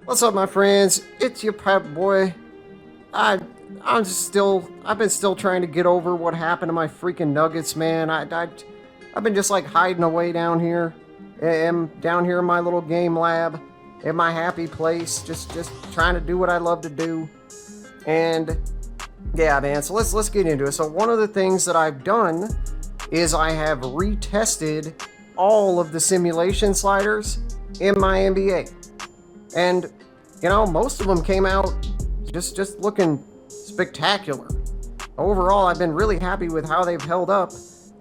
What's up, my friends? It's your Popboy. I I've been still trying to get over what happened to my freaking Nuggets, man. I've been just like hiding away down here. I'm down here in my little game lab, in my happy place, just trying to do what I love to do. And yeah, man. So let's get into it. So one of the things that I've done is I have retested all of the simulation sliders in my NBA. And most of them came out just looking spectacular. Overall, I've been really happy with how they've held up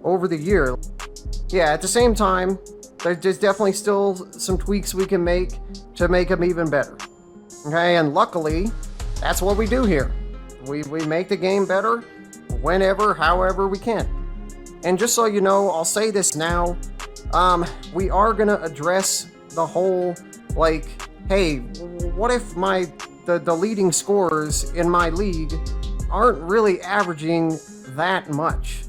over the year. Yeah, at the same time, there's definitely still some tweaks we can make to make them even better. Okay, and luckily, that's what we do here. We make the game better whenever, however we can. And just so you know, I'll say this now, we are gonna address the whole, like, hey, what if the leading scorers in my league aren't really averaging that much,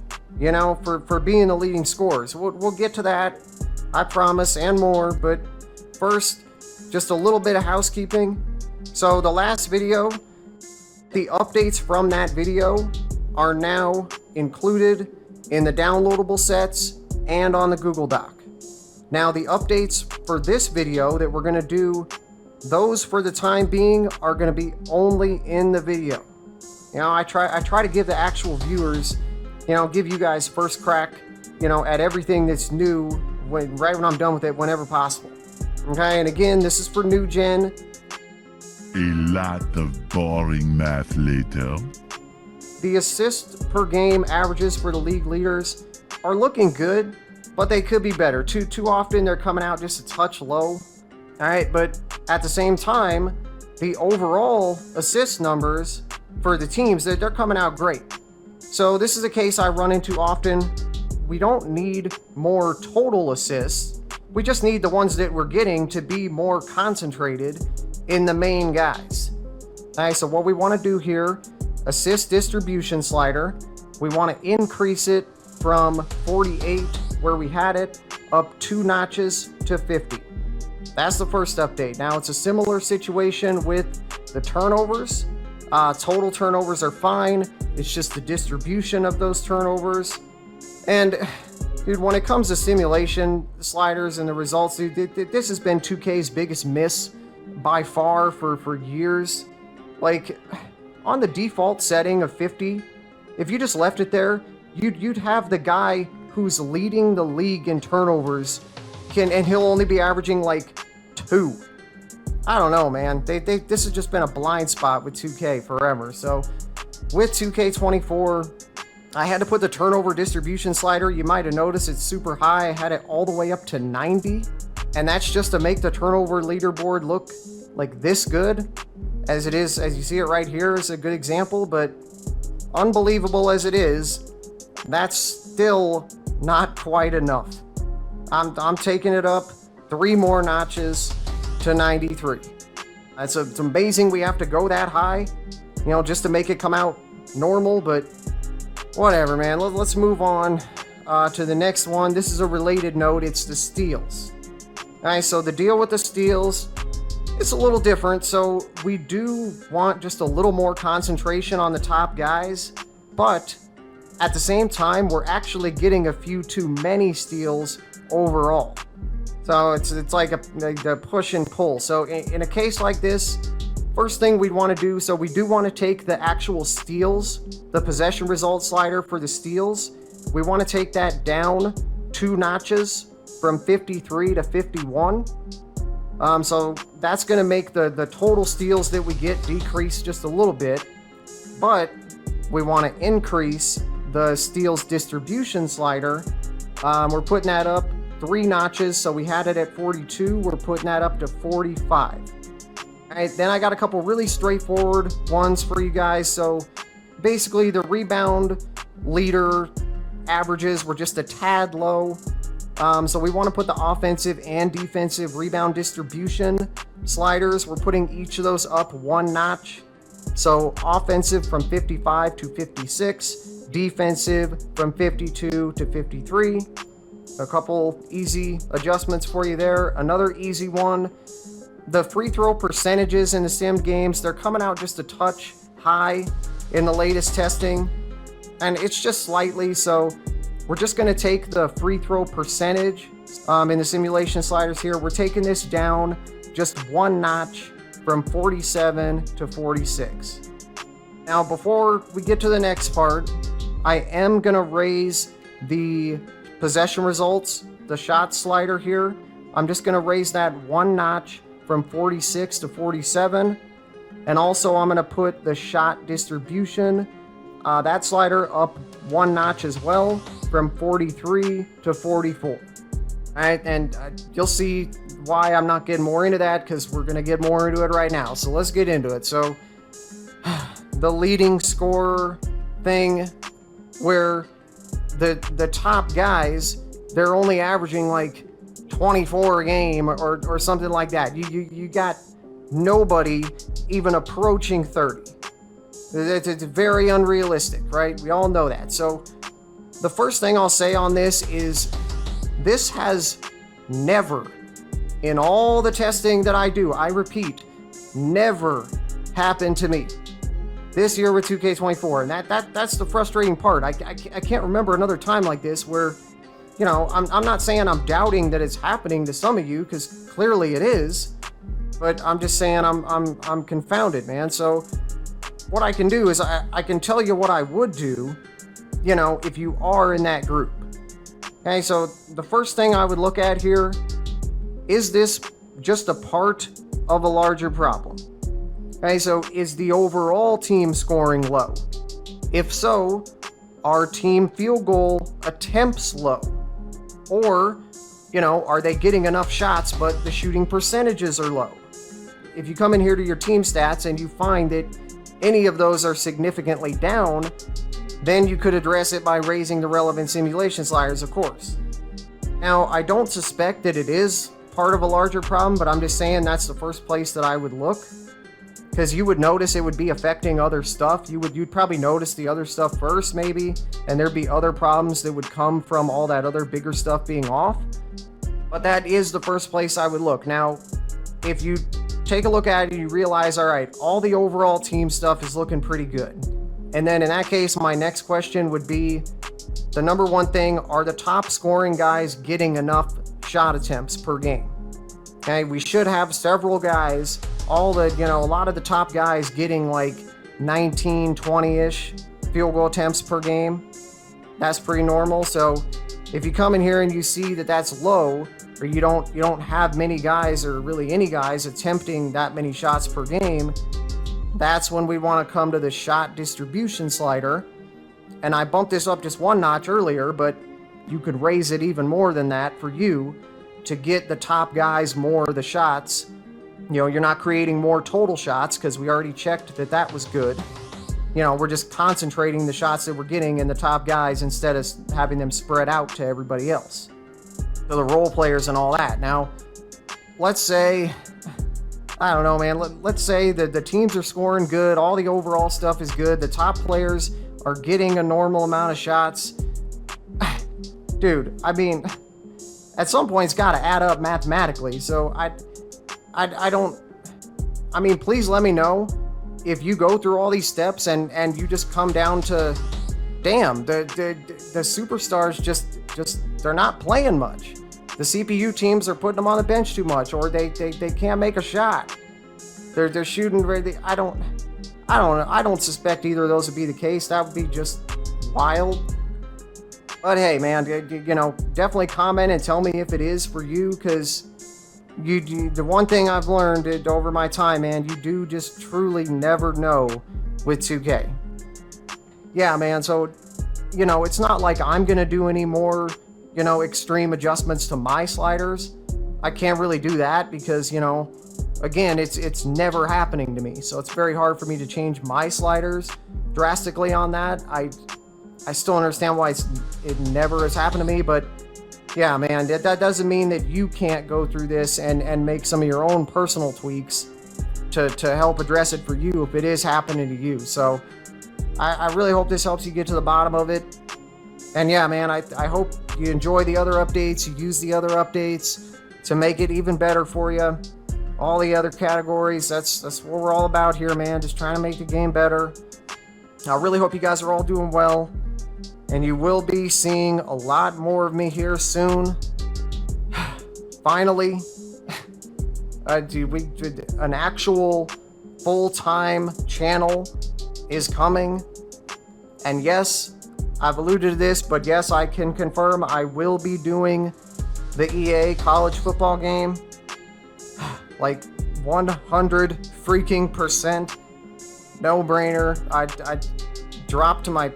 for being the leading scorers. We'll get to that, I promise, and more, but first, just a little bit of housekeeping. So the last video, the updates from that video are now included in the downloadable sets and on the Google Doc. Now the updates for this video that we're going to do, those for the time being are going to be only in the video. I try to give the actual viewers, give you guys first crack, at everything that's new right when I'm done with it, whenever possible. Okay, and again, this is for new gen. A lot of boring math later. The assist per game averages for the league leaders are looking good, but they could be better. Too often they're coming out just a touch low. All right, but at the same time, the overall assist numbers for the teams, they're coming out great. So this is a case I run into often. We don't need more total assists. We just need the ones that we're getting to be more concentrated in the main guys. All right, so what we want to do here, assist distribution slider, we want to increase it from 48, where we had it, up 2 notches to 50. That's the first update. Now, it's a similar situation with the turnovers. Total turnovers are fine. It's just the distribution of those turnovers. And, dude, when it comes to simulation sliders and the results, dude, this has been 2K's biggest miss by far for years. Like, on the default setting of 50, if you just left it there, you'd have the guy who's leading the league in turnovers, and he'll only be averaging like 2. I don't know, man. This has just been a blind spot with 2K forever. So with 2K24, I had to put the turnover distribution slider. You might have noticed it's super high. I had it all the way up to 90. And that's just to make the turnover leaderboard look like this good. As it is, as you see it right here, is a good example. But unbelievable as it is, that's still not quite enough. I'm taking it up 3 more notches to 93. It's amazing we have to go that high, just to make it come out normal, but whatever, man. Let's move on to the next one. This is a related note. It's the steals. All right, so the deal with the steals, it's a little different. So we do want just a little more concentration on the top guys, but at the same time, we're actually getting a few too many steals overall. So it's like a push and pull. So in a case like this, first thing we'd want to do, so we do want to take the actual steals, the possession result slider for the steals, we want to take that down 2 notches from 53 to 51. So that's going to make the total steals that we get decrease just a little bit, but we want to increase the steals distribution slider. We're putting that up 3 notches, so we had it at 42, we're putting that up to 45. All right, then I got a couple really straightforward ones for you guys. So basically the rebound leader averages were just a tad low. So we want to put the offensive and defensive rebound distribution sliders. We're putting each of those up 1 notch. So offensive from 55 to 56, defensive from 52 to 53. A couple easy adjustments for you there. Another easy one, the free throw percentages in the sim games, they're coming out just a touch high in the latest testing, and it's just slightly. So we're just going to take the free throw percentage in the simulation sliders here. We're taking this down just one notch from 47 to 46. Now, before we get to the next part, I am going to raise the possession results, the shot slider here. I'm just going to raise that one notch from 46 to 47. And also I'm going to put the shot distribution, that slider up one notch as well, from 43 to 44. All right, and you'll see why I'm not getting more into that, because we're going to get more into it right now. So let's get into it. So the leading scorer thing, where the top guys, they're only averaging like 24 a game or something like that. You got nobody even approaching 30. It's very unrealistic, right? We all know that. So the first thing I'll say on this is, this has never, in all the testing that I do, I repeat, never happened to me this year with 2K24. And that's the frustrating part. I can't remember another time like this where, you know, I'm not saying I'm doubting that it's happening to some of you, because clearly it is, but I'm just saying I'm confounded, man. So what I can do is I can tell you what I would do, you know, if you are in that group. Okay, so the first thing I would look at here, is this just a part of a larger problem? Okay, so is the overall team scoring low? If so, are team field goal attempts low? Or, you know, are they getting enough shots but the shooting percentages are low? If you come in here to your team stats and you find that any of those are significantly down, then you could address it by raising the relevant simulation sliders, of course. Now, I don't suspect that it is part of a larger problem, but I'm just saying that's the first place that I would look, because you would notice it would be affecting other stuff. You'd probably notice the other stuff first, maybe, and there'd be other problems that would come from all that other bigger stuff being off. But that is the first place I would look. Now, if you take a look at it, you realize, all right, all the overall team stuff is looking pretty good. And then in that case, my next question would be, the number one thing, are the top scoring guys getting enough shot attempts per game? Okay, we should have several guys, a lot of the top guys getting like 19, 20-ish field goal attempts per game. That's pretty normal. So if you come in here and you see that that's low, or you don't have many guys, or really any guys, attempting that many shots per game, that's when we want to come to the shot distribution slider. And I bumped this up just one notch earlier, but you could raise it even more than that for you to get the top guys more of the shots. You know, you're not creating more total shots, because we already checked that was good. You know, we're just concentrating the shots that we're getting in the top guys instead of having them spread out to everybody else, to the role players and all that. Now, let's say, I don't know, man, let's say that the teams are scoring good, all the overall stuff is good, the top players are getting a normal amount of shots. Dude, I mean, at some point it's got to add up mathematically. So I don't, I mean, please let me know if you go through all these steps and you just come down to, damn, the superstars just they're not playing much. The CPU teams are putting them on the bench too much, or they can't make a shot. They're shooting really. I don't know. I don't suspect either of those would be the case. That would be just wild. But hey, man, you know, definitely comment and tell me if it is for you, because the one thing I've learned over my time, man, you do just truly never know with 2K. Yeah, man, so, you know, it's not like I'm going to do any more, you know, extreme adjustments to my sliders. I can't really do that because, you know, again, it's never happening to me. So it's very hard for me to change my sliders drastically on that. I still understand why it never has happened to me, but yeah, man, that doesn't mean that you can't go through this and make some of your own personal tweaks to help address it for you if it is happening to you. So I really hope this helps you get to the bottom of it. And yeah, man, I hope you enjoy the other updates, you use the other updates to make it even better for you. all the other categories. That's what we're all about here, man. Just trying to make the game better. I really hope you guys are all doing well, and you will be seeing a lot more of me here soon. Finally, an actual full-time channel is coming. And yes, I've alluded to this, but yes, I can confirm I will be doing the EA college football game. Like 100 freaking percent no brainer. I dropped to my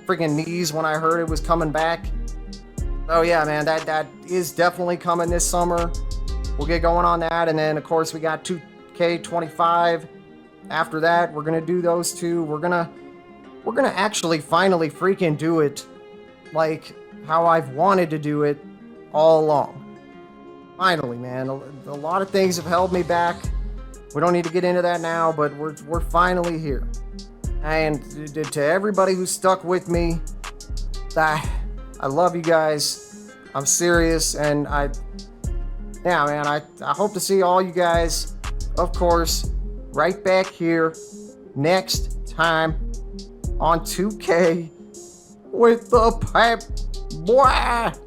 freaking knees when I heard it was coming back. Oh yeah, man, that is definitely coming this summer. We'll get going on that, and then of course we got 2K25. After that, we're gonna do those two. We're gonna actually finally freaking do it like how I've wanted to do it all along. Finally, man. A lot of things have held me back. We don't need to get into that now, but we're finally here. And to everybody who stuck with me, I love you guys. I'm serious, and I hope to see all you guys, of course, right back here next time on 2K with the Popboy.